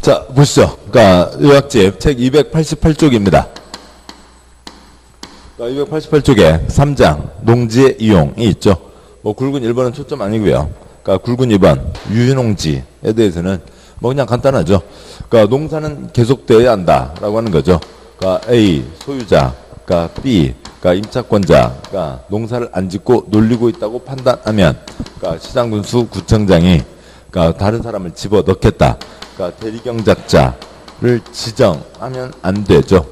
자, 보시죠. 그러니까 요약집 책 288쪽입니다. 288쪽에 3장 농지의 이용이 있죠. 뭐 굵은 1번은 초점 아니고요. 그러니까 굵은 2번 유휴농지에 대해서는 뭐 그냥 간단하죠. 그러니까 농사는 계속되어야 한다라고 하는 거죠. 그러니까 A 소유자, 그러니까 B 그러니까 임차권자가 농사를 안 짓고 놀리고 있다고 판단하면, 그러니까 시장군수 구청장이 그러니까 다른 사람을 집어 넣겠다. 그러니까 대리경작자를 지정하면 안 되죠.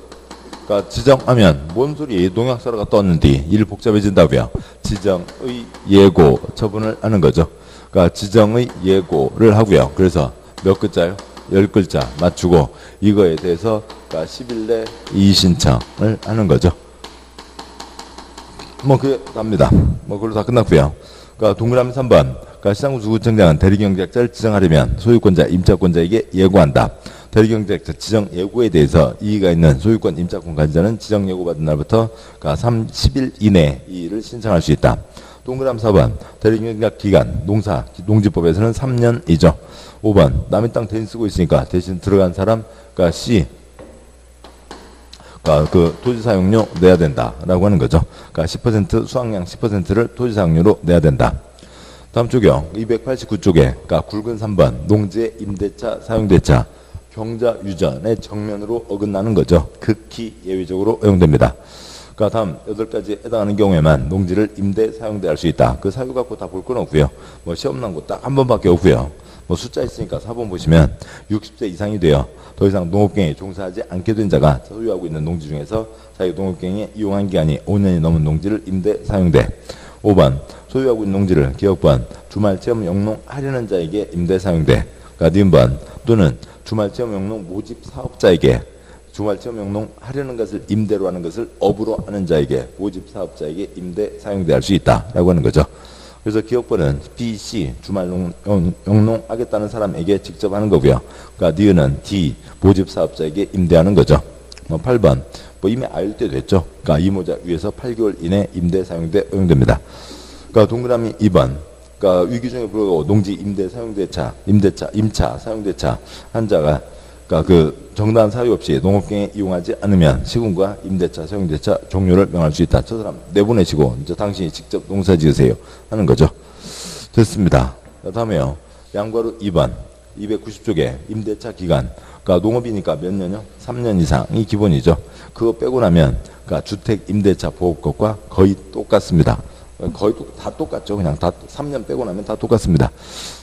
그러니까 지정하면 뭔 소리? 농약 사러 갔다 왔는데 일 복잡해진다고요. 지정의 예고 처분을 하는 거죠. 그러니까 지정의 예고를 하고요. 그래서 몇 글자요? 10글자 맞추고 이거에 대해서 그러니까 10일 내 이의신청을 하는 거죠. 뭐 그게 답니다. 뭐 그걸로 다 끝났고요. 그러니까 동그라미 3번. 그러니까 시장군수구청장은 대리경작자를 지정하려면 소유권자, 임차권자에게 예고한다. 대리경작자 지정 예고에 대해서 이의가 있는 소유권, 임차권 가지자는 지정 예고 받은 날부터 그러니까 30일 이내 이의를 신청할 수 있다. 동그라미 4번. 대리경작 기간, 농지법에서는 3년이죠. 5번. 남의 땅 대신 쓰고 있으니까 대신 들어간 사람, 그러니까 C. 그러니까 그 토지 사용료 내야 된다라고 하는 거죠. 그러니까 10% 수확량 10%를 토지 사용료로 내야 된다. 다음 쪽이요. 289쪽에 그러니까 굵은 3번 농지의 임대차 사용대차 경자 유전의 정면으로 어긋나는 거죠. 극히 예외적으로 허용됩니다. 그러니까 다음 8가지에 해당하는 경우에만 농지를 임대 사용대 할 수 있다. 그 사유 갖고 다 볼 건 없고요. 뭐 시험 난 거 딱 한 번밖에 없고요. 뭐 숫자 있으니까 4번 보시면 60세 이상이 되어 더 이상 농업경에 종사하지 않게 된 자가 소유하고 있는 농지 중에서 자기 농업경에 이용한 기간이 5년이 넘은 농지를 임대 사용대. 5번 소유하고 있는 농지를 기업번 주말 체험 영농하려는 자에게 임대 사용대. 그러니까 니은번 또는 주말 체험 영농 모집 사업자에게 주말 체험 영농하려는 것을 임대로 하는 것을 업으로 하는 자에게 모집 사업자에게 임대 사용대 할 수 있다라고 하는 거죠. 그래서 기업번은 B, C 주말 영농하겠다는 사람에게 직접 하는 거고요. 그러니까 니은은 D 모집 사업자에게 임대하는 거죠. 8번 뭐 이미 알 때 됐죠. 그러니까 이모자 위에서 8개월 이내 임대 사용대 허용됩니다. 그러니까 동그라미 2번. 그러니까 위기 중에 불구하고 농지 임대 사용대차, 임차 사용대차 한 자가 그러니까 그 정당한 사유 없이 농업경에 이용하지 않으면 시군과 임대차 사용대차 종료를 명할 수 있다. 저 사람 내보내시고 이제 당신이 직접 농사 지으세요 하는 거죠. 됐습니다. 다음에요. 양괄호 2번 290쪽에 임대차 기간. 그러니까 농업이니까 몇 년요? 3년 이상이 기본이죠. 그거 빼고 나면 그러니까 주택 임대차 보호법과 거의 똑같습니다. 거의 다 똑같죠. 그냥 다 3년 빼고 나면 다 똑같습니다.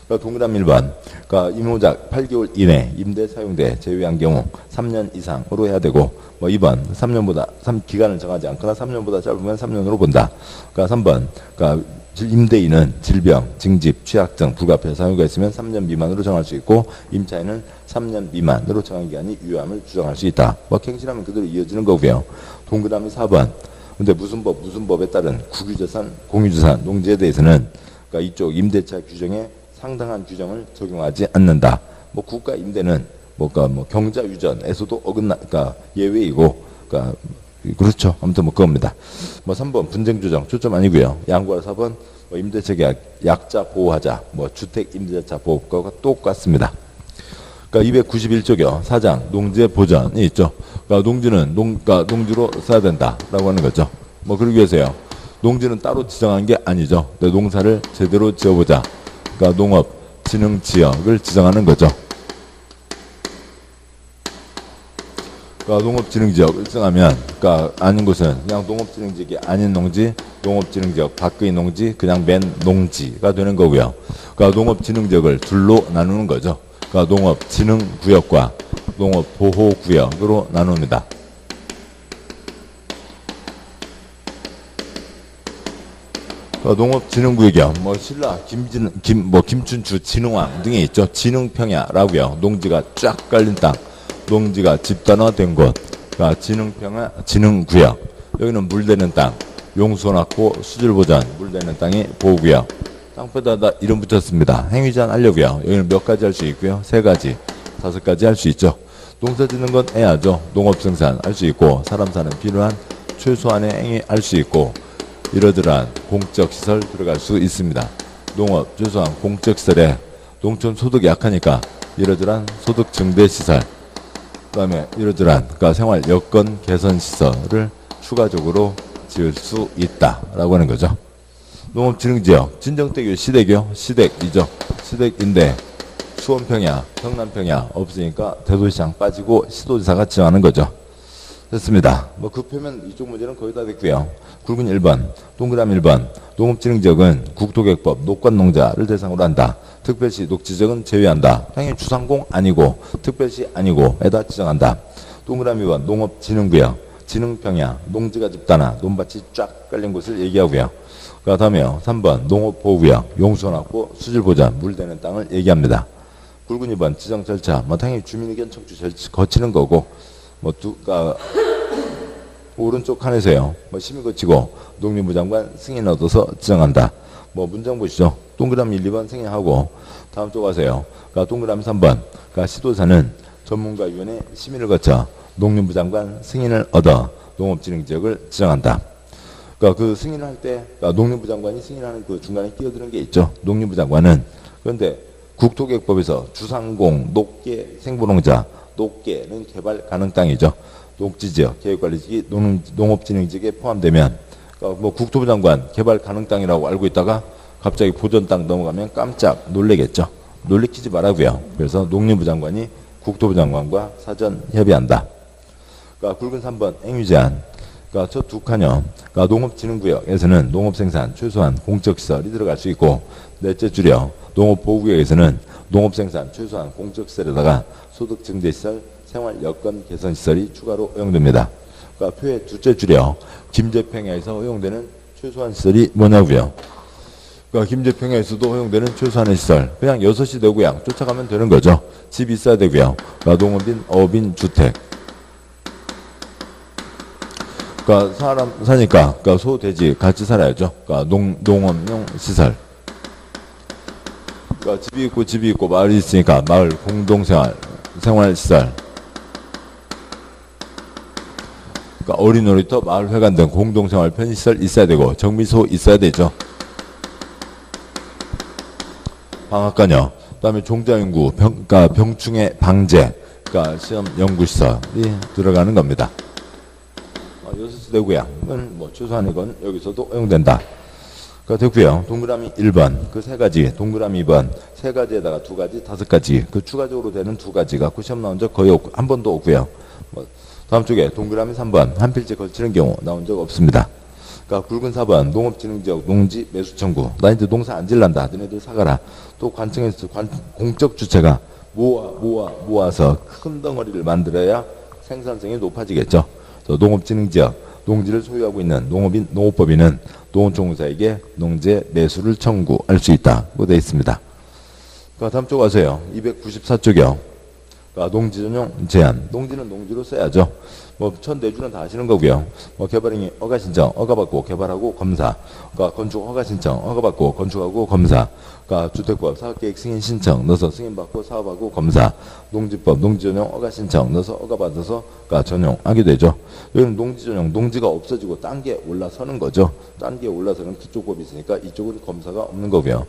그러니까 동그라미 1번. 그러니까 임호작 8개월 이내 임대 사용대 제외한 경우 3년 이상으로 해야 되고, 뭐 2번 3년보다 기간을 정하지 않거나 3년보다 짧으면 3년으로 본다. 그러니까 3번. 그러니까 임대인은 질병, 징집, 취약증, 불가피한 사유가 있으면 3년 미만으로 정할 수 있고, 임차인은 3년 미만으로 정한 기간이 유효함을 주장할 수 있다. 뭐 갱신하면 그대로 이어지는 거고요. 동그라미 4번. 근데 무슨 법에 따른 국유재산, 공유재산, 농지에 대해서는 그러니까 이쪽 임대차 규정에 상당한 규정을 적용하지 않는다. 뭐 국가 임대는 그러니까 뭐 경자 유전에서도 그러니까 예외이고, 그러니까 그렇죠. 아무튼 뭐 그겁니다. 뭐 3번 분쟁 조정 초점 아니고요. 양과 4번 뭐 임대차 계약 약자 보호하자, 뭐 주택 임대차 보호법과 똑같습니다. 그러니까 291쪽이요. 4장 농지의 보전이 있죠. 그러니까 농지는 그러니까 농지로 써야 된다라고 하는 거죠. 뭐 그러기 위해서요. 농지는 따로 지정한 게 아니죠. 농사를 제대로 지어보자. 그러니까 농업진흥지역을 지정하는 거죠. 그러니까 농업진흥지역을 지정하면, 그러니까 아닌 곳은 그냥 농업진흥지역이 아닌 농지, 농업진흥지역 밖의 농지, 그냥 맨 농지가 되는 거고요. 그러니까 농업진흥지역을 둘로 나누는 거죠. 그러니까 농업진흥구역과 농업보호구역으로 나눕니다. 그러니까 농업진흥구역이요. 뭐 신라, 김춘추 진흥왕 등이 있죠. 진흥평야라고요. 농지가 쫙 깔린 땅, 농지가 집단화된 곳, 그러니까 진흥평야, 진흥구역. 여기는 물대는 땅, 용수원학고, 수질보전, 물대는 땅이 보호구역. 땅에다 이름 붙였습니다. 행위제한 하려고요. 여기는 몇 가지 할 수 있고요. 3가지, 5가지 할 수 있죠. 농사 짓는 건 해야죠. 농업생산 할 수 있고, 사람 사는 필요한 최소한의 행위 할 수 있고, 이러저러한 공적시설 들어갈 수 있습니다. 농업, 최소한 공적시설에 농촌 소득이 약하니까 이러저러한 소득 증대 시설, 그다음에 이러저러한 그러니까 생활 여건 개선 시설을 추가적으로 지을 수 있다라고 하는 거죠. 농업진흥지역, 진정대교, 시댁이죠. 시댁인데 수원평야, 경남평야 없으니까 대도시장 빠지고 시도지사가 지정하는 거죠. 됐습니다. 뭐 급하면 이쪽 문제는 거의 다 됐고요. 굵은 1번, 동그라미 1번. 농업진흥지역은 국토계획법 녹관농자를 대상으로 한다. 특별시 녹지지역은 제외한다. 당연히 주상공 아니고 특별시 아니고 에다 지정한다. 동그라미 2번 농업진흥구역, 진흥평야, 농지가 집단화, 논밭이 쫙 깔린 곳을 얘기하고요. 그 다음에요. 3번 농업보호구역, 용수원확보, 수질보전, 물대는 땅을 얘기합니다. 굵은 2번 지정 절차, 뭐 당연히 주민의견 청취 절차 거치는 거고, 뭐 오른쪽 칸에서요. 뭐 심의 거치고 농림부 장관 승인 얻어서 지정한다. 뭐 문장 보시죠. 동그라미 1, 2번 승인하고 다음 쪽 가세요. 그러니까 동그라미 3번. 그러니까 시도사는 전문가위원회 심의를 거쳐 농림부 장관 승인을 얻어 농업진흥지역을 지정한다. 그러니까 그 승인을 할 때 그러니까 농림부 장관이 승인하는 그 중간에 끼어드는 게 있죠. 농림부 장관은. 그런데 국토계획법에서 주상공, 녹계, 생부농자, 녹계는 개발 가능 땅이죠. 녹지지역, 계획관리지역이 농업진흥지역에 포함되면 그러니까 뭐 국토부 장관 개발 가능 땅이라고 알고 있다가 갑자기 보전 땅 넘어가면 깜짝 놀래겠죠. 놀래키지 말라고요. 그래서 농림부 장관이 국토부 장관과 사전 협의한다. 그러니까 굵은 3번 행위 제한. 그러니까 저 두 칸이요. 그러니까 농업진흥구역에서는 농업생산 최소한 공적시설이 들어갈 수 있고, 넷째 줄이요. 농업보호구역에서는 농업생산 최소한 공적시설에다가 소득증대시설, 생활여건 개선시설이 추가로 허용됩니다. 그러니까 표의 둘째 줄이요. 김제평야에서 허용되는 최소한 시설이 뭐냐고요. 그러니까 김제평야에서도 허용되는 최소한의 시설. 그냥 6시 내고향 쫓아가면 되는 거죠. 집 있어야 되고요. 그러니까 농업인, 어업인, 주택. 그러니까 사람 사니까 그러니까 소, 돼지 같이 살아야죠. 그러니까 농업용 시설. 그러니까 집이 있고 마을이 있으니까 마을 공동생활 생활시설. 그러니까 어린 놀이터, 마을회관 등 공동생활 편의시설 있어야 되고 정비소 있어야 되죠. 방앗간요. 그다음에 종자연구, 그러니까 병충해 방제, 그러니까 시험 연구시설이 들어가는 겁니다. 여수시 내구향은 뭐 최소한의 건 여기서도 허용된다. 그러니까 됐고요. 동그라미 1번 그 세 가지, 동그라미 2번 세 가지에다가 두 가지, 다섯 가지 그 추가적으로 되는 두 가지가 그 시험 나온 적 거의 없고 한 번도 없고요. 뭐 다음 쪽에 동그라미 3번 한 필지 걸치는 경우 나온 적 없습니다. 그러니까 굵은 4번 농업진흥지역 농지 매수 청구. 나 이제 농사 안 질란다. 너네들 사가라. 또 관청에서 공적 주체가 모아서 큰 덩어리를 만들어야 생산성이 높아지겠죠. 농업진흥지역 농지를 소유하고 있는 농업인, 농업법인은 농업종사에게 농지 매수를 청구할 수 있다고 되어 있습니다. 다음 쪽 가세요. 294쪽이요. 농지 전용 제한. 농지는 농지로 써야죠. 뭐 내주는 다 하시는 거고요. 뭐 개발행위 허가 신청, 허가 받고 개발하고 검사. 그러니까 건축 허가 신청, 허가 받고 건축하고 검사. 그러니까 주택법 사업계획 승인 신청 넣어서 승인 받고 사업하고 검사. 농지법 농지 전용 허가 신청 넣어서 허가 받아서 그러니까 전용하게 되죠. 여기는 농지 전용, 농지가 없어지고 딴 게 올라서는 거죠. 딴 게 올라서는 그쪽 법이 있으니까 이쪽은 검사가 없는 거고요.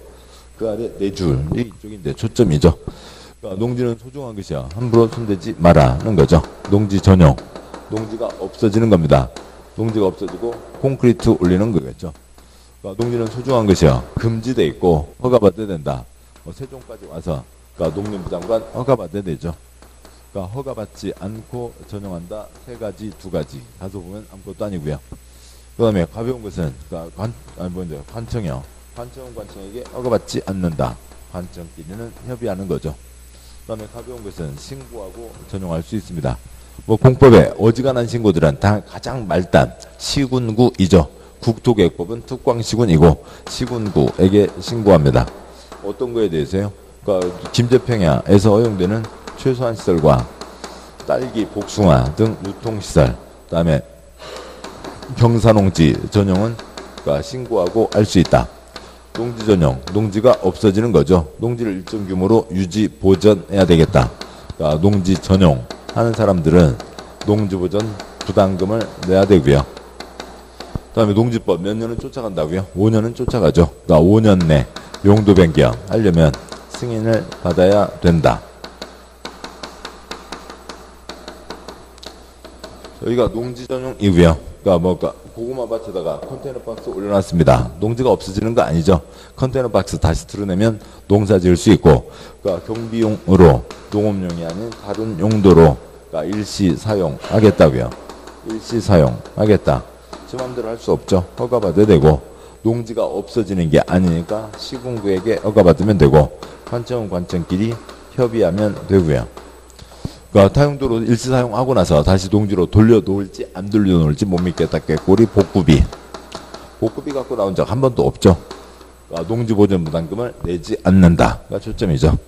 그 아래 네 줄이 이쪽인데 초점이죠. 그러니까 농지는 소중한 것이야. 함부로 손대지 마라는 거죠. 농지 전용. 농지가 없어지는 겁니다. 농지가 없어지고 콘크리트 올리는 거겠죠. 그러니까 농지는 소중한 것이야. 금지돼 있고 허가받아야 된다. 세종까지 와서 그러니까 농림부 장관 허가받아야 되죠. 그러니까 허가받지 않고 전용한다. 세 가지, 두 가지. 다소 보면 아무것도 아니고요. 그 다음에 가벼운 것은 그러니까 관청이요. 관청에게 허가받지 않는다. 관청끼리는 협의하는 거죠. 그 다음에 가벼운 것은 신고하고 전용할 수 있습니다. 뭐 공법에 어지간한 신고들은 다 가장 말단 시군구이죠. 국토계획법은 특광시군이고 시군구에게 신고합니다. 어떤 거에 대해서요? 그러니까 김제평야에서 허용되는 최소한 시설과 딸기, 복숭아 등 유통시설, 그다음에 경사농지 전용은 그러니까 신고하고 할 수 있다. 농지 전용, 농지가 없어지는 거죠. 농지를 일정 규모로 유지 보전해야 되겠다. 그러니까 농지 전용 하는 사람들은 농지 보전 부담금을 내야 되고요. 그다음에 농지법 몇 년은 쫓아간다고요? 5년은 쫓아가죠. 그러니까 5년 내 용도 변경 하려면 승인을 받아야 된다. 여기가 농지 전용이고요. 그러니까 고구마 밭에다가 컨테이너 박스 올려놨습니다. 농지가 없어지는 거 아니죠. 컨테이너 박스 다시 틀어내면 농사 지을 수 있고, 그러니까 경비용으로 농업용이 아닌 다른 용도로 일시 사용하겠다고요. 일시 사용하겠다. 제 맘대로 할 수 없죠. 허가받아야 되고, 농지가 없어지는 게 아니니까 시군구에게 허가받으면 되고, 관청은 관청끼리 협의하면 되고요. 그러니까 타용도로 일시 사용하고 나서 다시 농지로 돌려놓을지 안 돌려놓을지 못 믿겠다. 꾀꼬리 복구비 갖고 나온 적 한 번도 없죠. 그러니까 농지 보전 부담금을 내지 않는다가 초점이죠.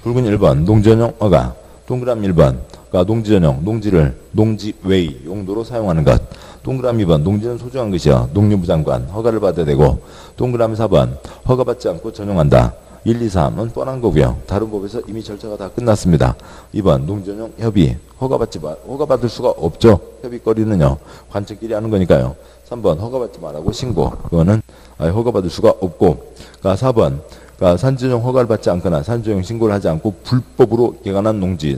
붉은 1번 농지전용 허가, 동그라미 1번 그러니까 농지전용 농지를 농지 외의 용도로 사용하는 것, 동그라미 2번 농지는 소중한 것이여 농림부 장관 허가를 받아야 되고, 동그라미 4번 허가받지 않고 전용한다. 1, 2, 3은 뻔한 거고요. 다른 법에서 이미 절차가 다 끝났습니다. 2번 농지전용 협의 허가받을 수가 없죠. 협의거리는요 관청끼리 하는 거니까요. 3번 허가받지 말라고 신고, 그거는 허가받을 수가 없고, 그러니까 4번 그러니까 산지전용 허가를 받지 않거나 산지전용 신고를 하지 않고 불법으로 개간한 농지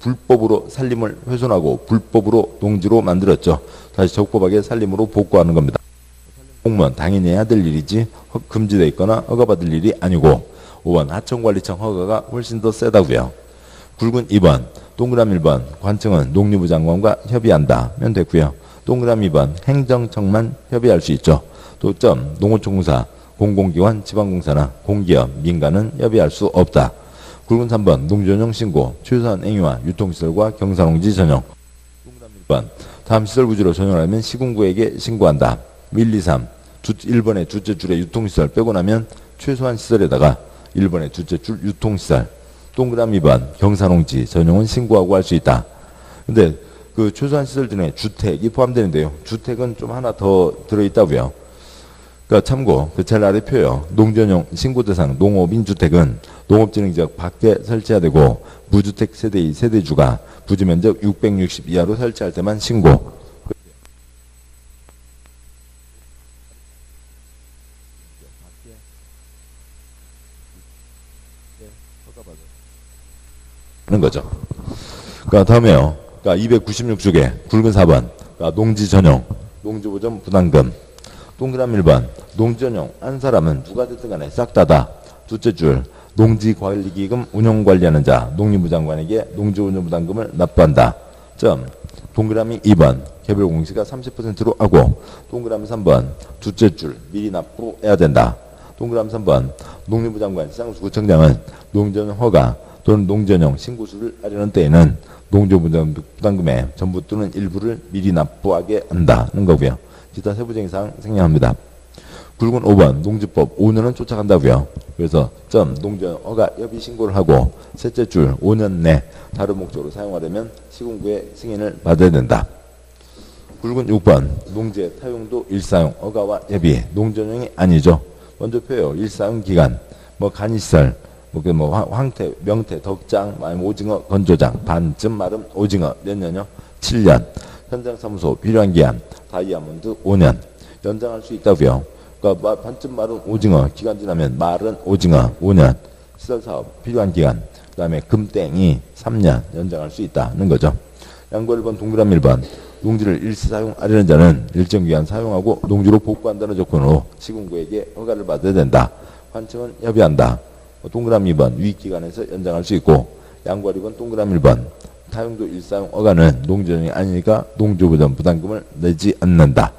불법으로 산림을 훼손하고 불법으로 농지로 만들었죠. 다시 적법하게 산림으로 복구하는 겁니다. 공무원 당연히 해야 될 일이지 금지되어 있거나 허가받을 일이 아니고. 5번 하청관리청 허가가 훨씬 더 세다고요. 굵은 2번 동그라미 1번 관청은 농림부 장관과 협의한다면 됐고요. 동그라미 2번 행정청만 협의할 수 있죠. 또 점 농어촌공사 공공기관 지방공사나 공기업 민간은 협의할 수 없다. 굵은 3번 농지전용 신고 최소한 행위와 유통시설과 경사농지 전용. 동그라미 1번 다음 시설 부지로 전용하면 시군구에게 신고한다. 1, 2, 3 1번의 둘째 줄에 유통시설 빼고 나면 최소한 시설에다가 1번의 둘째 줄 유통시설. 동그라미 2번 경사농지 전용은 신고하고 할 수 있다. 근데 그 최소한 시설 중에 주택이 포함되는데요. 주택은 좀 하나 더 들어있다고요. 그러니까 참고 그 제일 아래 표요. 농전용 신고 대상 농업인 주택은 농업진흥지역 밖에 설치해야 되고, 무주택 세대의 세대주가 부지 면적 660 이하로 설치할 때만 신고. 하는 거죠. 그러니까 다음에요. 그러니까 296쪽에 굵은 4번 그러니까 농지 전용 농지보전 부담금. 동그라미 1번 농지전용 한 사람은 누가 됐든 간에 싹 다다. 둘째 줄 농지관리기금 운영관리하는 자 농림부 장관에게 농지보전 부담금을 납부한다. 점 동그라미 2번 개별공시가 30%로 하고, 동그라미 3번 둘째 줄 미리 납부해야 된다. 동그라미 3번 농림부 장관 시장수구청장은 농지전용 허가 또는 농지전용 신고수를 하려는 때에는 농지보전 부담금의 전부 또는 일부를 미리 납부하게 한다는 거고요. 기타 세부적인 사항 생략합니다. 굵은 5번 농지법 5년은 쫓아간다고요. 그래서 점 농지전용 허가 협의 신고를 하고, 셋째 줄 5년 내 다른 목적으로 사용하려면 시군구의 승인을 받아야 된다. 굵은 6번 농지의 타용도 일사용 허가와 협의 농지전용이 아니죠. 먼저 표요. 일사용 기간 간이시설 황태, 명태, 덕장, 오징어, 건조장, 반쯤 마름 오징어 몇 년요? 7년. 현장사무소 필요한 기한 다이아몬드 5년. 연장할 수 있다고요. 그러니까 반쯤 마른 오징어 기간 지나면 마른 오징어 5년. 시설사업 필요한 기간 그 다음에 금땡이 3년 연장할 수 있다는 거죠. 양보 1번 동그라미 1번 농지를 일시 사용하려는 자는 일정 기간 사용하고 농지로 복구한다는 조건으로 시군구에게 허가를 받아야 된다. 관청은 협의한다. 동그라미 2번 위기기간에서 연장할 수 있고, 양보 2번 동그라미 1번 타용도 일사용 허가는 농지전용이 아니니까 농지보전 부담금을 내지 않는다.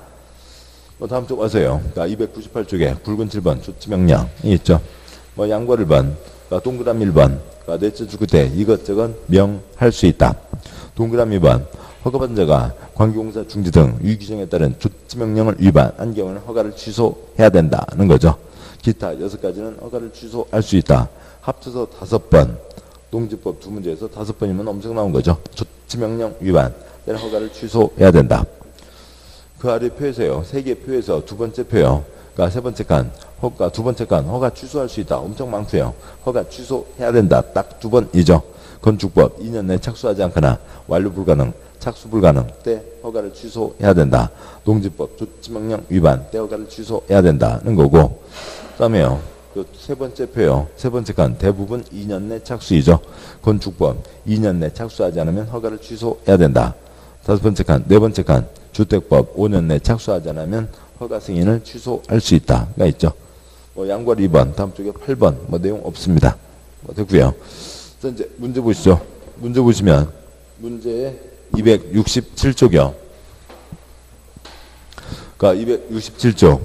다음 쪽 와서요. 그러니까 298쪽에 굵은 7번 조치명령이 있죠. 양보 1번 동그라미 1번 넷째 줄 끝에 이것저것 명할 수 있다. 동그라미 2번 허가받은 자가 관계공사 중지 등 위규정에 따른 조치명령을 위반한 경우는 허가를 취소해야 된다는 거죠. 기타 6가지는 허가를 취소할 수 있다. 합쳐서 5번. 농지법 2문제에서 5번이면 엄청 나온 거죠. 조치명령 위반 때는 허가를 취소해야 된다. 그 아래 표에서요. 3개 표에서 두 번째 표요. 그러니까 세 번째 칸 허가, 두 번째 칸 허가 취소할 수 있다. 엄청 많고요. 허가 취소해야 된다. 딱 2번이죠. 건축법 2년 내 착수하지 않거나 완료 불가능, 착수 불가능 때 허가를 취소해야 된다. 농지법 조치명령 위반 때 허가를 취소해야 된다는 거고, 그 다음에요. 그 세 번째 표요. 세 번째 칸 대부분 2년 내 착수이죠. 건축법 2년 내 착수하지 않으면 허가를 취소해야 된다. 다섯 번째 칸, 네 번째 칸, 주택법 5년 내 착수하지 않으면 허가 승인을 취소할 수 있다가 있죠. 뭐 양괄 2번, 다음 쪽에 8번, 뭐 내용 없습니다. 뭐 됐고요. 자, 이제 문제 보시죠. 문제 보시면 문제에 267조요. 그러니까 267조.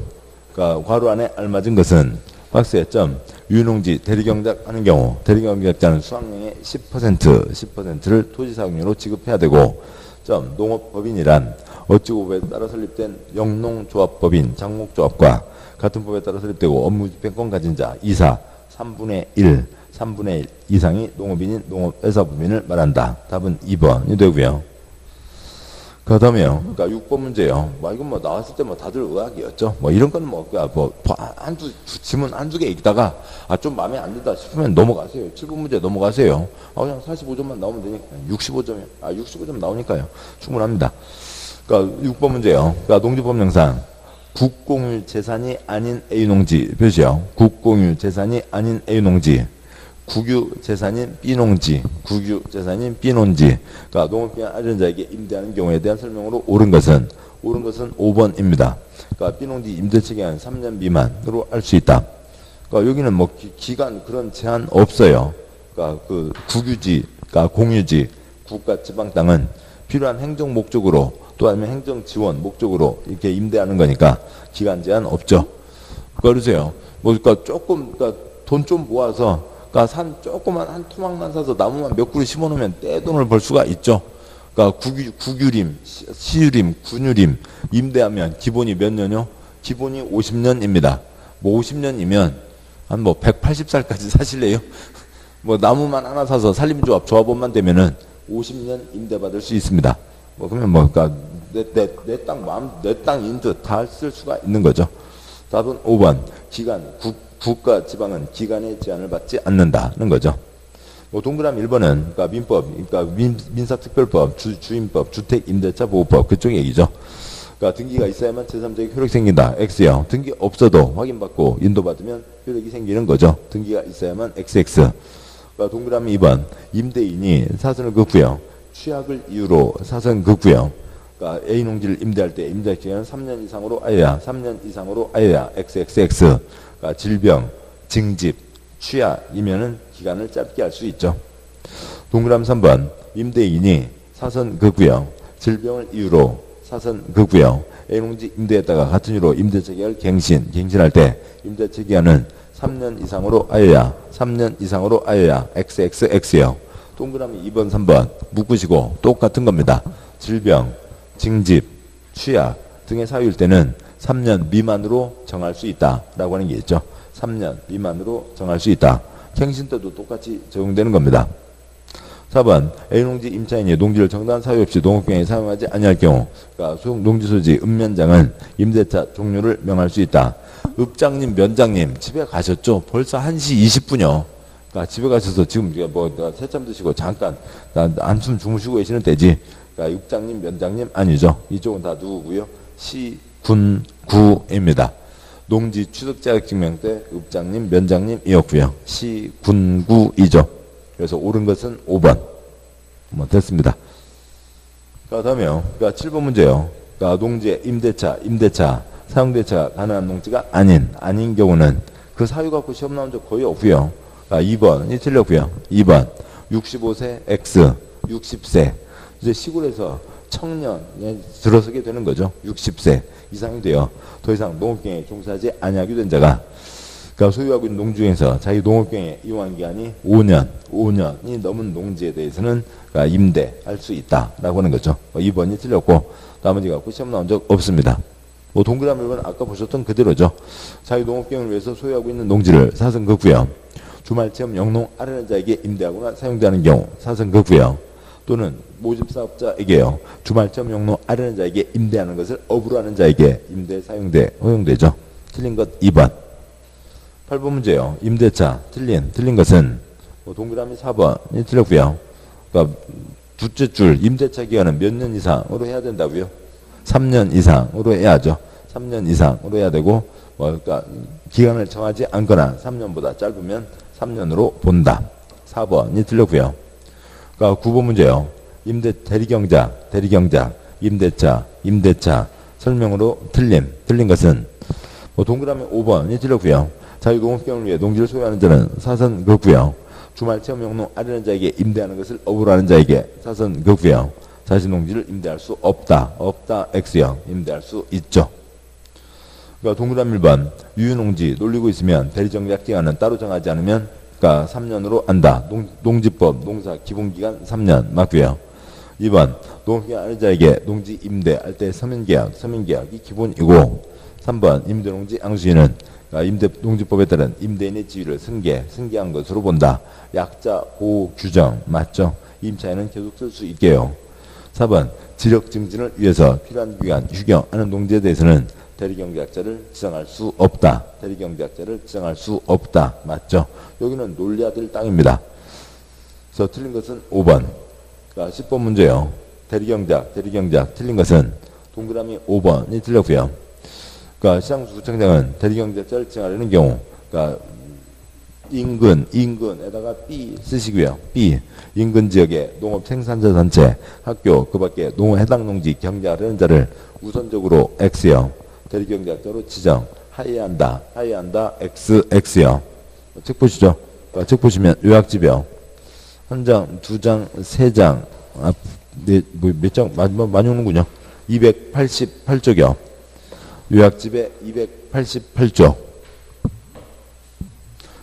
그러니까 괄호 안에 알맞은 것은 박스에 점 유농지 대리경작 하는 경우 대리경작자는 수확량의 10%를 토지사용료로 지급해야 되고 점 농업법인이란 어찌고법에 따라 설립된 영농조합법인 장목조합과 같은 법에 따라 설립되고 업무 집행권 가진 자 이사 3분의 1 이상이 농업인인 농업회사법인을 말한다. 답은 2번이 되고요. 그 다음에요. 그러니까 6번 문제요. 이건 뭐 나왔을 때 뭐 다들 의학이었죠. 뭐 이런 건 뭐, 지문 한두 개 읽다가 좀 마음에 안 든다 싶으면 넘어가세요. 7번 문제 넘어가세요. 그냥 45점만 나오면 되니까. 65점 나오니까요. 충분합니다. 그러니까 6번 문제요. 그러니까 농지법령상 국공유 재산이 아닌 A농지 표시요. 국공유 재산이 아닌 A농지. 국유 재산인 B농지, 그러니까 농업기간 아련자에게 임대하는 경우에 대한 설명으로 옳은 것은 5번입니다. 그러니까 B농지 임대차 기간 3년 미만으로 할 수 있다. 그러니까 여기는 뭐 기간 그런 제한 없어요. 그러니까 그 국유지, 그러니까 공유지, 국가 지방 땅은 필요한 행정 목적으로 또 아니면 행정 지원 목적으로 이렇게 임대하는 거니까 기간 제한 없죠. 그러세요. 뭐 그러니까 조금 돈 좀 모아서 그러니까 조그만 한 토막만 사서 나무만 몇 그루 심어놓으면 떼돈을 벌 수가 있죠. 그러니까 국유림, 시유림, 군유림 임대하면 기본이 몇 년요? 기본이 50년입니다. 뭐 50년이면 한 뭐 180살까지 사실래요? 뭐 나무만 하나 사서 산림조합원만 되면은 50년 임대받을 수 있습니다. 뭐 그러면 뭐 그러니까 내 땅인 듯 다 쓸 수가 있는 거죠. 답은 5번. 기간 국가 지방은 기간의 제한을 받지 않는다는 거죠. 뭐 동그라미 1번은 그러니까 민법, 그러니까 민사특별법, 주임법, 주택임대차보호법 그쪽 얘기죠. 그러니까 등기가 있어야만 제3자에게 효력이 생긴다. X요. 등기 없어도 확인받고 인도받으면 효력이 생기는 거죠. 등기가 있어야만 XX. 그러니까 동그라미 2번 임대인이 사선을 긋고요. 취약을 이유로 사선 긋고요. 그러니까 A농지를 임대할 때 임대 기간은 3년 이상으로 아야야 XXX. 그러니까 질병, 징집, 취약이면은 기간을 짧게 할 수 있죠. 동그라미 3번 임대인이 사선 긋고요. 질병을 이유로 사선 긋고요. A농지 임대했다가 같은 이유로 임대차 계약을 갱신할 때 임대차 기간은 3년 이상으로 아야야 XXX요. 동그라미 2번 3번 묶으시고 똑같은 겁니다. 질병, 징집, 취약 등의 사유일 때는 3년 미만으로 정할 수 있다라고 하는 게 있죠. 3년 미만으로 정할 수 있다. 갱신 때도 똑같이 적용되는 겁니다. 4번 A농지 임차인이 농지를 정당한 사유 없이 농업경에 사용하지 아니할 경우 그러니까 소형 농지소지 읍면장은 임대차 종료를 명할 수 있다. 읍장님, 면장님 집에 가셨죠? 벌써 1시 20분이요. 그러니까 집에 가셔서 지금 뭐 새참 드시고 잠깐 한숨 주무시고 계시는 때지. 그러니까 읍장님, 면장님 아니죠. 이쪽은 다 누구고요? 시군구입니다. 농지 취득 자격 증명 때 읍장님, 면장님이었고요. 시군구이죠. 그래서 옳은 것은 5번. 뭐 됐습니다. 다음에요. 그러니까 7번 문제요. 그러니까 농지의 임대차, 사용대차가 가능한 농지가 아닌 경우는 그 사유 갖고 시험 나온 적 거의 없고요. 그러니까 2번이 틀렸고요. 2번 65세 X 60세 이제 시골에서 청년에 들어서게 되는 거죠. 60세 이상이 돼요. 더 이상 농업경에 종사하지 아니하게 된 자가 그러니까 소유하고 있는 농지 중에서 자기 농업경의 이용 기간이 5년이 넘은 농지에 대해서는 그러니까 임대할 수 있다라고 하는 거죠. 2번이 틀렸고 나머지 갖고 시험 나온 적 없습니다. 뭐 동그라미 1번 아까 보셨던 그대로죠. 자기 농업경을 위해서 소유하고 있는 농지를 사선 긋고요. 주말체험 영농 아르는 자에게 임대하거나 사용되는 경우 사선 긋고요. 또는 모집사업자에게요. 주말체험 영농 아르는 자에게 임대하는 것을 업으로 하는 자에게 임대 사용대 허용되죠. 틀린 것 2번. 8번 문제요. 임대차 틀린 것은 뭐 동그라미 4번이 틀렸고요. 그러니까 둘째 줄 임대차 기간은 몇 년 이상으로 해야 된다고요? 3년 이상으로 해야죠. 3년 이상으로 해야 되고 뭐 그러니까 기간을 정하지 않거나 3년보다 짧으면 3년으로 본다. 4번이 틀렸고요. 그러니까 9번 문제요. 대리경자, 임대차, 설명으로 틀린 것은 뭐 동그라미 5번이 틀렸고요. 자유농업경을 위해 농지를 소유하는 자는 사선 그렇고요. 주말 체험 용로 아련한 자에게 임대하는 것을 업으로 하는 자에게 사선 그렇고요. 자신 농지를 임대할 수 없다 X요. 임대할 수 있죠. 그러니까 동그라미 1번 유유농지 놀리고 있으면 대리정작 기간은 따로 정하지 않으면 그러니까 3년으로 한다. 농지법 농사 기본기간 3년 맞고요. 2번 농업기간 아는 자에게 농지 임대할 때 서민계약이 기본이고 3번 임대농지 앙수인은 임대농지법에 따른 임대인의 지위를 승계한 것으로 본다. 약자 보호 규정 맞죠? 임차인은 계속 쓸 수 있게요. 4번 지력 증진을 위해서 필요한 기간 휴경하는 농지에 대해서는 대리경제학자를 지정할 수 없다. 맞죠? 여기는 놀려야 될 땅입니다. 그래서 틀린 것은 5번. 그러니까 10번 문제요. 대리경작 틀린 것은 동그라미 5번이 틀렸고요. 그러니까 시장구청장은 대리경제학자를 지정하려는 경우, 그러니까 인근에다가 B 쓰시고요. B 인근 지역의 농업 생산자 단체, 학교, 그 밖에 해당 농지 경작하려는 자를 우선적으로 X요. 대리경제학자로 지정하여야 한다. X요. 책 보시죠. 그러니까 책 보시면 요약집이요. 한 장, 두 장, 세 장, 몇 장, 많이 오는군요. 288쪽이요. 요약집에 288쪽.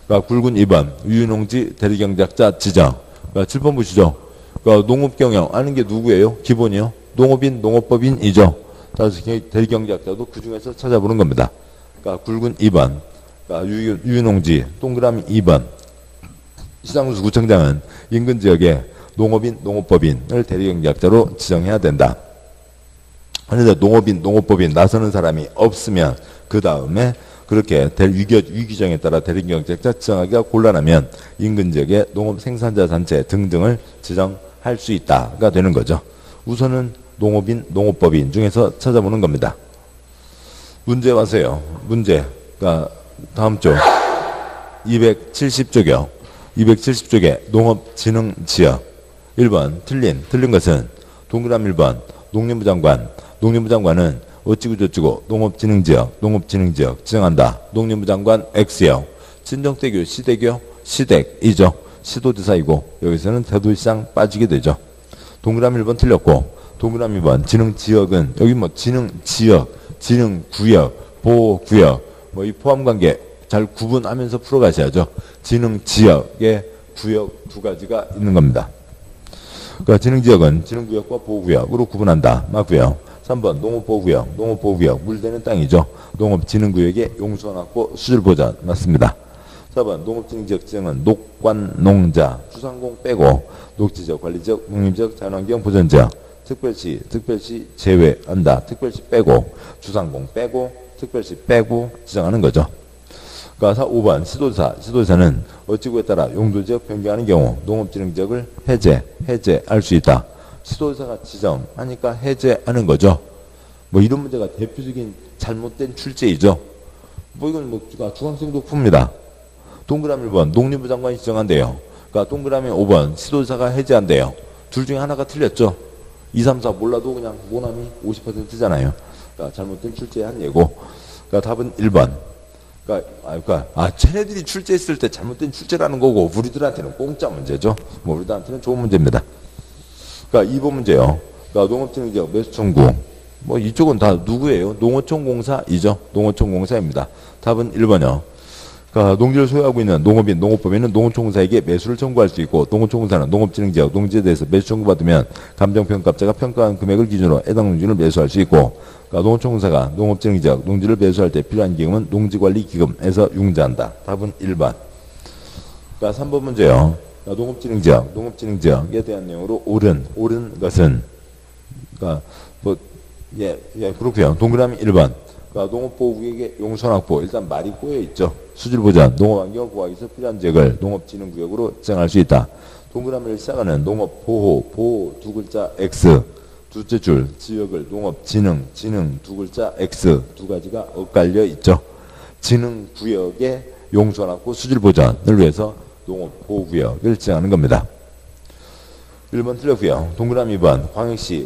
그러니까 굵은 2번, 유유농지 대리경작자 지정. 그러니까 7번 보시죠. 그러니까 농업경영 아는 게 누구예요? 기본이요. 농업인, 농업법인이죠. 따라서 대리경작자도 그 중에서 찾아보는 겁니다. 그러니까 굵은 2번, 그러니까 유유농지, 동그라미 2번. 시장구청장은 인근 지역에 농업인, 농업법인을 대리경제학자로 지정해야 된다. 그런데 농업인, 농업법인 나서는 사람이 없으면 그 다음에 그렇게 위규정에 따라 대리경제학자 지정하기가 곤란하면 인근 지역의 농업 생산자 단체 등등을 지정할 수 있다가 되는 거죠. 우선은 농업인, 농업법인 중에서 찾아보는 겁니다. 문제 와서요. 문제가 다음 쪽 270쪽이요. 270쪽에 농업진흥지역 1번 틀린 것은 동그라미 1번 농림부 장관은 어찌고저찌고 농업진흥지역 지정한다. 농림부 장관 X요. 친정대교 시댁이죠. 시도지사이고 여기서는 대도시장 빠지게 되죠. 동그라미 1번 틀렸고 동그라미 2번 진흥지역은 여기 뭐 진흥지역, 진흥구역, 보호구역 뭐 이 포함관계 잘 구분하면서 풀어가셔야죠. 진흥지역의 구역 두 가지가 있는 겁니다. 그러니까 진흥지역은 진흥구역과 보호구역으로 구분한다. 맞고요. 3번 농업보호구역 물되는 땅이죠. 농업진흥구역의 용수원확보 수질보전 맞습니다. 4번 농업진흥지역 지정은 녹관농자 주상공 빼고 녹지적, 관리적, 농림적, 자연환경 보전지역 특별시 제외한다. 특별시 빼고 주상공 빼고 특별시 빼고 지정하는 거죠. 그러니까 5번 시도지사는 어찌구에 따라 용도지역 변경하는 경우 농업진흥지역을 해제할 수 있다. 시도지사가 지정하니까 해제하는 거죠. 뭐 이런 문제가 대표적인 잘못된 출제이죠. 뭐 이건 뭐 중학생도 풉니다. 동그라미 1번 농림부 장관이 지정한대요. 그러니까 동그라미 5번 시도지사가 해제한대요. 둘 중에 하나가 틀렸죠. 2, 3, 4 몰라도 그냥 모남이 50%잖아요. 그러니까 잘못된 출제한 예고. 그러니까 답은 1번. 그러니까 쟤네들이 출제했을 때 잘못된 출제라는 거고 우리들한테는 공짜 문제죠. 뭐 우리들한테는 좋은 문제입니다. 그러니까 2번 문제요. 그러니까 농업진흥지역 매수청구. 뭐 이쪽은 다 누구예요? 농어촌공사이죠. 농어촌공사입니다. 답은 1번이요. 그러니까 농지를 소유하고 있는 농업인, 농업법인은 농어촌공사에게 매수를 청구할 수 있고 농어촌공사는 농업진흥지역 농지에 대해서 매수 청구받으면 감정평가업자가 평가한 금액을 기준으로 해당 농지를 매수할 수 있고 그러니까 농어촌공사가 농업진흥지역 농지를 매수할 때 필요한 기금은 농지관리기금에서 융자한다. 답은 1번. 그러니까 3번 문제요. 그러니까 농업진흥지역에 대한 내용으로 옳은 것은 그러니까 그렇고요. 동그라미 1번. 그러니까 농업보호구역의 용선확보 일단 말이 꼬여있죠. 수질보전, 농업환경 보호하기 위해서 필요한 지역을 농업진흥구역으로 지정할 수 있다. 동그라미를 시작하는 농업보호 두 글자 X 둘째 줄 지역을 농업진흥 두 글자 X 두 가지가 엇갈려 있죠. 진흥구역의 용선확보 수질보전을 위해서 농업보호구역을 지정하는 겁니다. 1번 틀렸고요. 동그라미 2번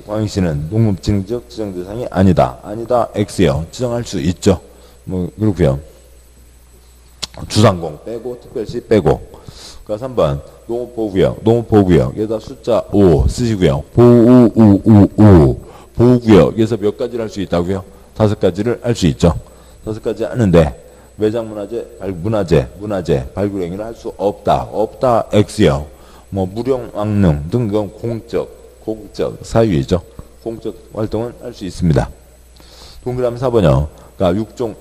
광역시는 농업진흥지역 지정 대상이 아니다. X요. 지정할 수 있죠. 뭐 그렇고요. 주상공 빼고 특별시 빼고. 그러니까 3번 농업보호구역 여기다 숫자 5 쓰시고요. 보호구역에서 몇 가지를 할 수 있다고요? 5가지를 할 수 있죠. 5가지 하는데 문화재 발굴행위를 할 수 없다. X요. 뭐 무령 왕릉 등 건 공적 사유이죠. 공적 활동은 할 수 있습니다. 동그라미 4번요. 그러니까 육종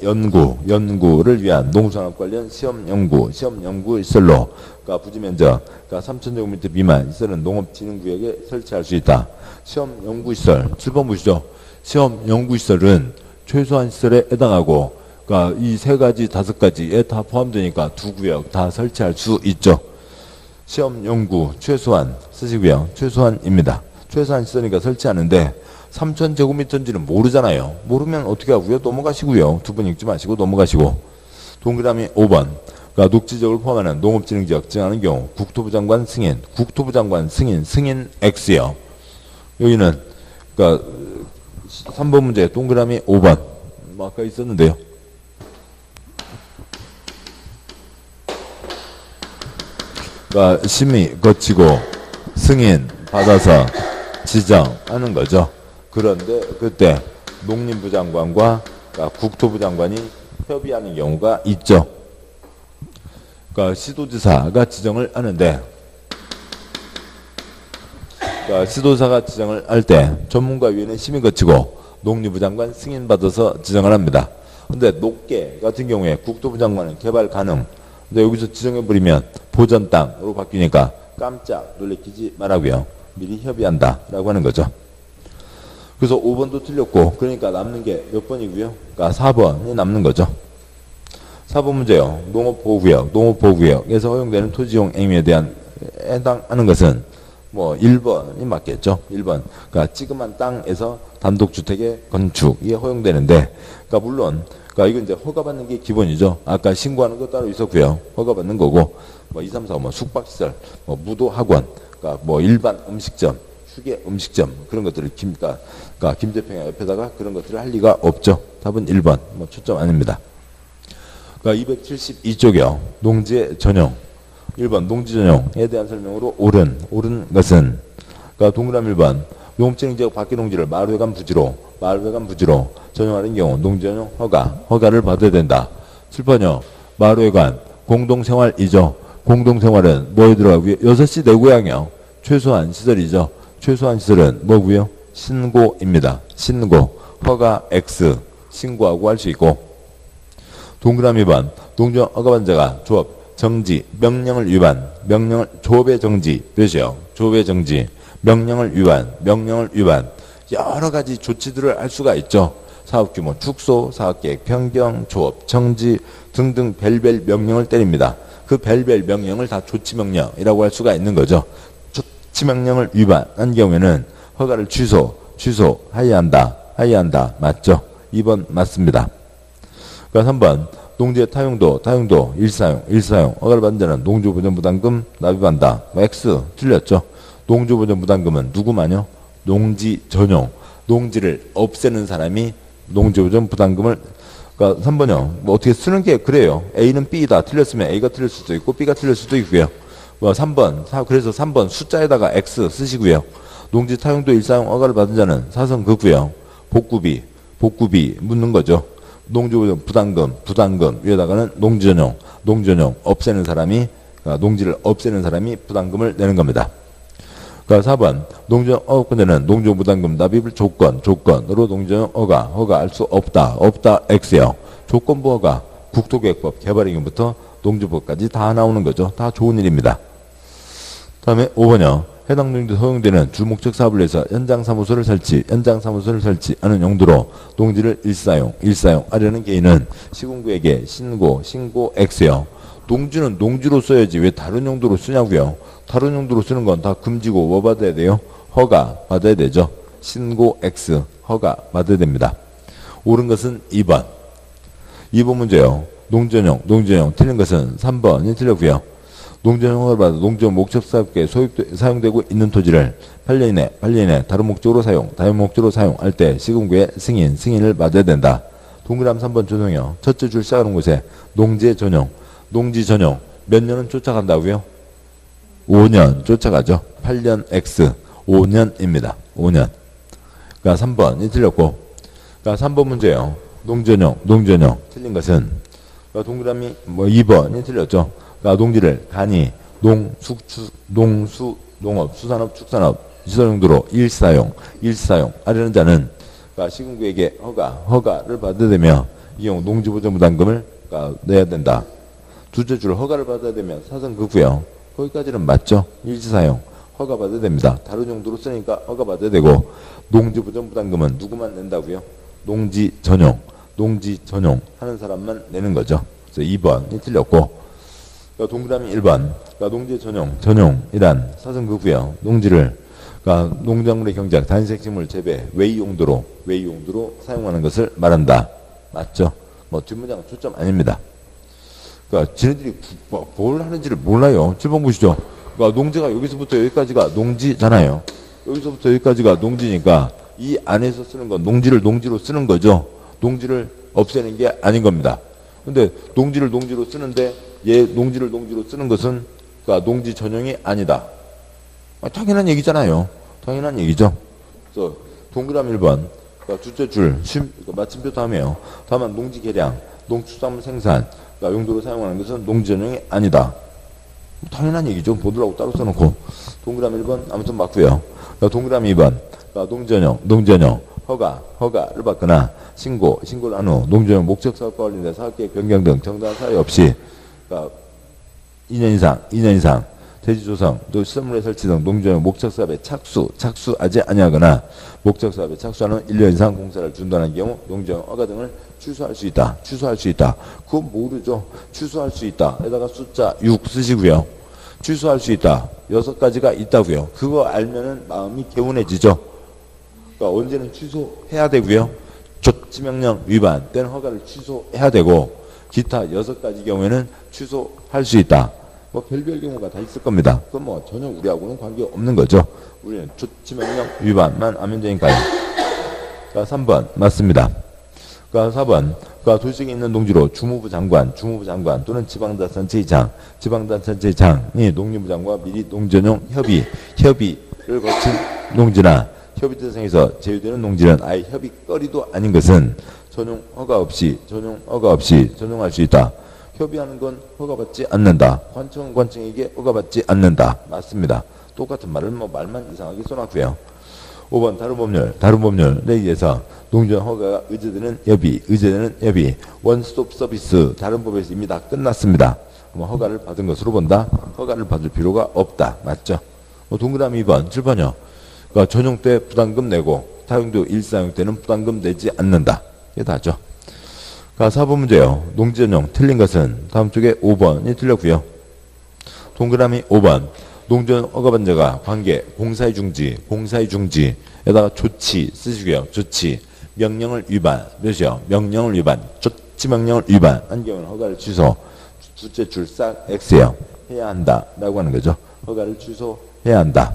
연구를 위한 농산업 관련 시험 연구 시설로 그러니까 부지 면적 그러니까 3,000제곱미터 미만 시설은 농업진흥구역에 설치할 수 있다. 시험 연구시설 7번 보시죠. 시험 연구시설은 최소한 시설에 해당하고 그러니까 이 3가지 5가지에 다 포함되니까 2구역 다 설치할 수 있죠. 시험 연구 최소한 쓰시고요. 최소한입니다. 최소한 시설이니까 설치하는데 3,000제곱미터인지는 모르잖아요. 모르면 어떻게 하고요? 넘어가시고요. 두 번 읽지 마시고 넘어가시고. 동그라미 5번. 그러니까 녹지지역을 포함하는 농업진흥지역 지정하는 경우 국토부 장관 승인 X요. 여기는 그러니까 3번 문제 동그라미 5번. 뭐 아까 있었는데요. 그러니까 심의 거치고 승인 받아서 지정하는 거죠. 그런데 그때 농림부 장관과 그러니까 국토부 장관이 협의하는 경우가 있죠. 그러니까 시도지사가 지정을 하는데 그러니까 시도지사가 지정을 할 때 전문가위원회 심의 거치고 농림부 장관 승인받아서 지정을 합니다. 근데 녹계 같은 경우에 국토부 장관은 개발 가능. 근데 여기서 지정해버리면 보전 땅으로 바뀌니까 깜짝 놀래키지 말라고요. 미리 협의한다라고 하는 거죠. 그래서 5번도 틀렸고 그러니까 남는 게 몇 번이고요? 그러니까 4번이 남는 거죠. 4번 문제요. 농업보호구역에서 허용되는 토지용 행위에 대한 해당하는 것은 뭐 1번이 맞겠죠. 1번. 그러니까 찌그만 땅에서 단독주택의 건축이 허용되는데 그러니까 물론 그러니까 이건 이제 허가받는 게 기본이죠. 아까 신고하는 거 따로 있었고요. 허가받는 거고 뭐 2, 3, 4, 뭐 숙박시설, 뭐 무도학원, 그러니까 뭐 일반 음식점, 휴게 음식점 그런 것들을 그러니까 김제평야 옆에다가 그런 것들을 할 리가 없죠. 답은 1번. 뭐 초점 아닙니다. 그러니까 272쪽이요. 농지 전용. 1번 농지 전용에 대한 설명으로 옳은 것은 그러니까 동그라미 1번 농업진흥지역 밖의 농지를 마을회관 부지로 전용하는 경우 농지 전용 허가를 받아야 된다. 7번요. 마을회관 공동생활이죠. 공동생활은 뭐에 들어가고요? 6시 내 고향이요. 최소한 시설이죠. 최소한 시설은 뭐고요? 신고입니다. 신고. 허가 X. 신고하고 할 수 있고. 동그라미 2번. 농지전 허가받자가 조업, 정지, 명령을 위반. 조업의 정지. 몇이요? 조업의 정지. 명령을 위반. 여러 가지 조치들을 할 수가 있죠. 사업규모 축소, 사업계획 변경, 조업, 정지 등등 별별 명령을 때립니다. 그 별별 명령을 다 조치명령이라고 할 수가 있는 거죠. 조치명령을 위반한 경우에는 허가를 취소하여야 한다. 맞죠? 2번 맞습니다. 그러니까 3번 농지의 타용도 일사용 허가를 받은 자는 농지보전부담금 납입한다. X 틀렸죠. 농지보전부담금은 누구만요? 농지 전용 농지를 없애는 사람이 농지보전부담금을 그러니까 3번요. 뭐 어떻게 쓰는 게 그래요. A는 B다. 틀렸으면 A가 틀릴 수도 있고 B가 틀릴 수도 있고요. 뭐 3번 그래서 3번 숫자에다가 X 쓰시고요. 농지 타용도 일사용 허가를 받은 자는 사성그고요. 복구비 묻는 거죠. 농지보전 부담금 위에다가는 농지전용 없애는 사람이 농지를 없애는 사람이 부담금을 내는 겁니다. 그러니까 4번 농지전 허가권자는 농지전 부담금 납입을 조건으로 농지전 허가할 수 없다 X요. 조건부 허가 국토계획법 개발행위부터 농지법까지 다 나오는 거죠. 다 좋은 일입니다. 다음에 5번요. 해당 농지에 허용되는 주목적 사업을 위해서 현장 사무소를 설치하는 용도로 농지를 일사용하려는 개인은 시군구에게 신고 X요. 농지는 농지로 써야지 왜 다른 용도로 쓰냐고요. 다른 용도로 쓰는 건 다 금지고 뭐 받아야 돼요? 허가 받아야 되죠. 신고 X 허가 받아야 됩니다. 옳은 것은 2번. 2번 문제요. 농지전용 틀린 것은 3번이 틀렸고요. 농지전용 허가를 받아 농지전 목적사업에 사용되고 있는 토지를 8년 이내 다른 목적으로 사용할 때 시군구의 승인을 받아야 된다. 동그라미 3번 조정형 첫째 줄 시작하는 곳에 농지 전용 몇 년은 쫓아간다고요? 5년 쫓아가죠. 8년 X 5년입니다. 5년. 그러니까 3번이 틀렸고, 그러니까 3번 문제예요. 농전용 틀린 것은 그러니까 동그라미 2번이 틀렸죠. 그러니까 농지를 간이 농업, 수산업, 축산업 시설 용도로 일사용 하려는 자는 그러니까 시군구에게 허가를 받아야 되며 이 경우 농지보전부담금을 그러니까 내야 된다. 둘째 줄 허가를 받아야 되면 사선 그구요. 거기까지는 맞죠. 일시사용 허가 받아야 됩니다. 다른 용도로 쓰니까 허가 받아야 되고 농지보전부담금은 누구만 낸다고요? 농지 전용 하는 사람만 내는 거죠. 그래서 2번이 틀렸고 그러니까 동그라미 1번 그러니까 농지 전용이란 사선 그구요. 농지를 그러니까 농작물의 경작, 단식식물 재배, 외의 용도로 사용하는 것을 말한다. 맞죠? 뒷문장 초점 아닙니다. 그러니까 지네들이 뭘 하는지를 몰라요. 7번 보시죠. 그러니까 농지가 여기서부터 여기까지가 농지잖아요. 여기서부터 여기까지가 농지니까 이 안에서 쓰는 건 농지를 농지로 쓰는 거죠. 농지를 없애는 게 아닌 겁니다. 근데 농지를 농지로 쓰는데 얘 농지를 농지로 쓰는 것은 그러니까 농지 전용이 아니다. 당연한 얘기잖아요. 당연한 얘기죠. 그래서 동그라미 1번 그러니까 둘째 줄 마침표 다음에요. 다만 농지 개량, 농축산물 생산 그러니까 용도로 사용하는 것은 농지 전용이 아니다. 당연한 얘기죠. 보드라고 따로 써놓고 동그라미 1번 아무튼 맞고요. 그러니까 동그라미 2번 그러니까 농전용 허가를 받거나 신고를 한 후 농전용 목적사업과 관련된 사업계획 변경 등 정당한 사유 없이 그러니까 2년 이상 대지 조성 또 시설물의 설치 등 농전용 목적사업에 착수하지 아니하거나 목적사업에 착수하는 1년 이상 공사를 중단한 경우 농전용 허가 등을 취소할 수 있다. 그거 모르죠. 취소할 수 있다. 에다가 숫자 6 쓰시고요. 취소할 수 있다. 6가지가 있다고요. 그거 알면은 마음이 개운해지죠. 그러니까 언제는 취소해야 되고요. 조치명령 위반 때는 허가를 취소해야 되고 기타 6가지 경우에는 취소할 수 있다. 별별 경우가 다 있을 겁니다. 그건 전혀 우리하고는 관계없는 거죠. 우리는 조치명령 위반만 하면 되니까요. 그러니까 3번 맞습니다. 그러니까 4번 그러니까 도시에 있는 농지로 주무부 장관 또는 지방자치단체장이 농림부 장관과 미리 농전용 협의를 거친 농지나 협의 대상에서 제외되는 농지는 아예 협의거리도 아닌 것은 전용 허가 없이 전용할 수 있다. 협의하는 건 허가받지 않는다. 관청은 관청에게 허가받지 않는다. 맞습니다. 똑같은 말을 말만 이상하게 써놨고요. 5번 다른 법률에 의해서 농전 허가가 의제되는 협의 원스톱 서비스 다른 법에서 이미 다 끝났습니다. 허가를 받은 것으로 본다. 허가를 받을 필요가 없다. 맞죠? 동그라미 2번 7번이요. 그러니까 전용 때 부담금 내고 타용도 일사용 때는 부담금 내지 않는다. 이게 다죠. 그러니까 4번 문제요. 농지전용 틀린 것은 다음 쪽에 5번이 틀렸고요. 동그라미 5번 농전 허가반자가 관계 공사의 중지에다가 조치 쓰시고요. 조치 명령을 위반 몇이요? 명령을 위반 조치 명령을 위반한 경우는 허가를 취소 둘째 줄 싹 X예요. 해야 한다 라고 하는 거죠. 허가를 취소해야 한다.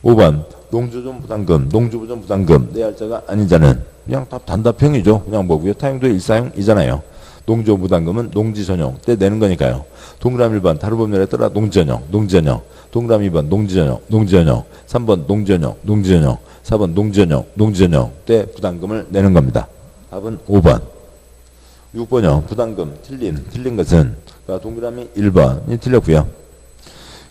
5번 농지보전 부담금 내야 할 자가 아닌 자는 그냥 답 단답형이죠. 그냥 뭐고요. 타용도 일사용이잖아요. 농지보전 부담금은 농지 전용 때 내는 거니까요. 동그라미 1번 다른 법률에 따라 농지전용 동그라미 2번 농지전용 3번 농지전용 4번 농지전용 때 부담금을 내는 겁니다. 답은 5번. 6번이요. 부담금 틀린 것은 그러니까 동그라미 1번이 틀렸고요.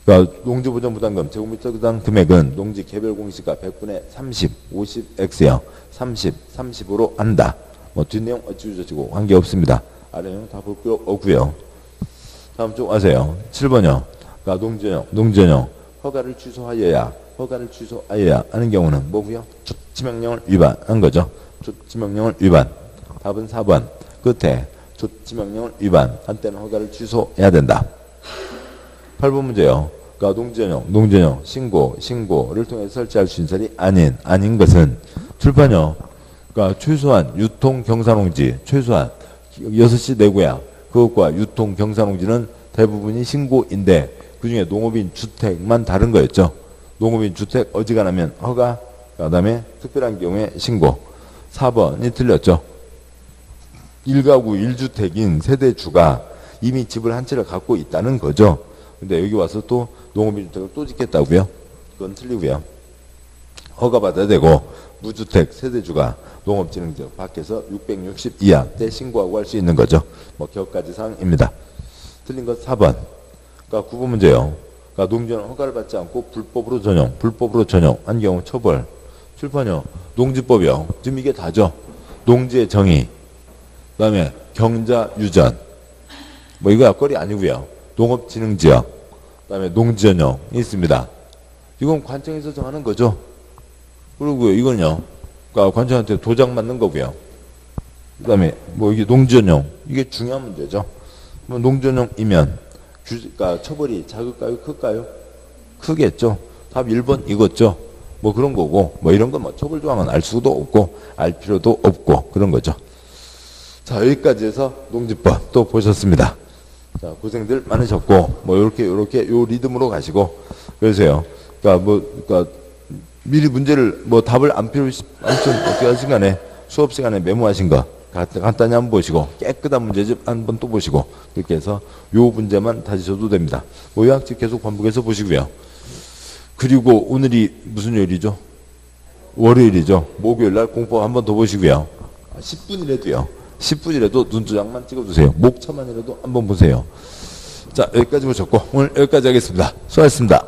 그러니까 농지보전 부담금 제곱미터당 금액은 농지 개별 공시가 100분의 30, 50x요. 30으로 한다. 뒷내용 어찌저찌고 관계없습니다. 아래는 다 볼 필요 없고요. 다음 쪽 아세요. 7번이요. 그러니까 농지전용 허가를 취소하여야 하는 경우는 뭐고요? 조치명령을 위반한 거죠. 조치명령을 위반. 답은 4번. 끝에 조치명령을 위반한 때는 허가를 취소해야 된다. 8번 문제요. 그러니까 농지전용 신고를 통해 설치할 수 있는 설이 아닌 것은 출판요. 그러니까 최소한 유통 경사농지 최소한 6시 내고야 그것과 유통 경사농지는 대부분이 신고인데 그중에 농업인 주택만 다른 거였죠. 농업인 주택 어지간하면 허가, 그 다음에 특별한 경우에 신고. 4번이 틀렸죠. 1가구 1주택인 세대주가 이미 집을 한 채를 갖고 있다는 거죠. 근데 여기 와서 또 농업인 주택을 또 짓겠다고요? 그건 틀리고요. 허가받아야 되고 무주택 세대주가 농업진흥지역 밖에서 660 이하 때 신고하고 할 수 있는 거죠. 뭐 격가지 사항입니다. 틀린 것 4번. 그러니까 9번 문제요. 그러니까 농지는 허가를 받지 않고 불법으로 전용한 경우 처벌. 7번이요. 농지법이요. 지금 이게 다죠. 농지의 정의. 그 다음에 경자 유전. 뭐 이거 앞거리 아니고요. 농업진흥지역. 그 다음에 농지전용이 있습니다. 이건 관청에서 정하는 거죠. 그리고 이건요. 그러니까 관청한테 도장 맞는 거고요. 그 다음에 뭐 이게 농지전용. 이게 중요한 문제죠. 뭐 농지전용이면 그러니까 처벌이 작을까요? 클까요? 크겠죠. 답 1번 이거죠. 뭐 그런 거고 뭐 이런 건 뭐 처벌 조항은 알 수도 없고 알 필요도 없고 그런 거죠. 자, 여기까지 해서 농지법 또 보셨습니다. 자, 고생들 많으셨고 뭐 요렇게 요 리듬으로 가시고 그러세요. 그러니까 미리 문제를 뭐 답을 안 필요 아무튼 어떻게 하신 간에 수업 시간에 메모하신 거 간단히 한번 보시고 깨끗한 문제집 한번 또 보시고 그렇게 해서 요 문제만 다지셔도 됩니다. 뭐 요약집 계속 반복해서 보시고요. 그리고 오늘이 무슨 요일이죠? 월요일이죠. 목요일 날 공법 한번 더 보시고요. 10분이라도요. 10분이라도 눈두장만 찍어두세요. 목차만이라도 한번 보세요. 자, 여기까지 보셨고 오늘 여기까지 하겠습니다. 수고하셨습니다.